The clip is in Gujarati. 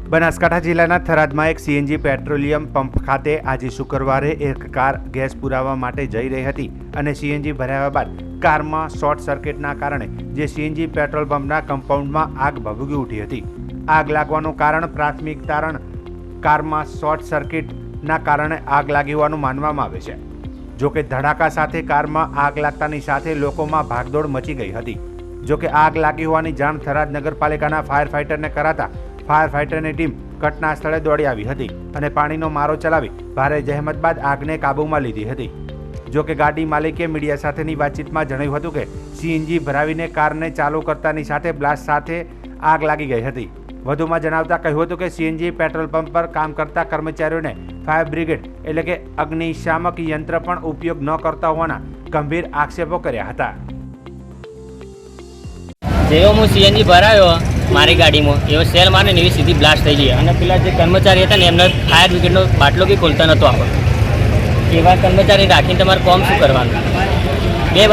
બનાસકાંઠા જિલ્લાના થરાદમાં એક સીએનજી પેટ્રોલિયમ પંપ ખાતે આજે શુક્રવારે એક કાર ગેસ પુરાવવા માટે જઈ રહી હતી અને સીએનજી ભરાવ્યા બાદ કારમાં શોર્ટ સર્કિટના કારણે જે સીએનજી પેટ્રોલ પંપના કમ્પાઉન્ડમાં આગ ભભૂકી ઉઠી હતી। આગ લાગવાનું કારણ પ્રાથમિક તારણ કારમાં શોર્ટ સર્કિટના કારણે આગ લાગી હોવાનું માનવામાં આવે છે। જોકે ધડાકા સાથે કારમાં આગ લાગતાની સાથે લોકોમાં ભાગદોડ મચી ગઈ હતી। જોકે આગ લાગી હોવાની જાણ થરાદ નગરપાલિકાના ફાયર ફાઇટરને કરાતા ફાયર ફાઇટરની ટીમ ઘટના સ્થળે દોડી આવી હતી અને પાણીનો મારો ચલાવી ભારે જહેમત બાદ આગને કાબૂમાં લીધી હતી। જોકે ગાડી માલિકે મીડિયા સાથેની વાતચીતમાં જણાવ્યું હતું કે સીએનજી ભરાવીને કારને ચાલુ કરતાની સાથે બ્લાસ્ટ સાથે આગ લાગી ગઈ હતી। વધુમાં જણાવતા કહ્યું હતું કે સીએનજી પેટ્રોલ પંપ પર કામ કરતા કર્મચારીઓને ફાયર બ્રિગેડ એટલે કે અગ્નિશામક યંત્ર પણ ઉપયોગ ન કરતા હોવાના ગંભીર આક્ષેપો કર્યા હતા। જેવો હું સીએનજી ભરાયો મારી ગાડીમાં એવો સેલ મારે ને એવી સીધી બ્લાસ્ટ થઈ ગઈ અને પેલા જે કર્મચારી હતા ને એમને ફાયર બ્રિગેડનો બાટલો બી ખોલતા નહોતો આવતો। એવા કર્મચારી રાખીને તમારે કોમ શું કરવાનું? બે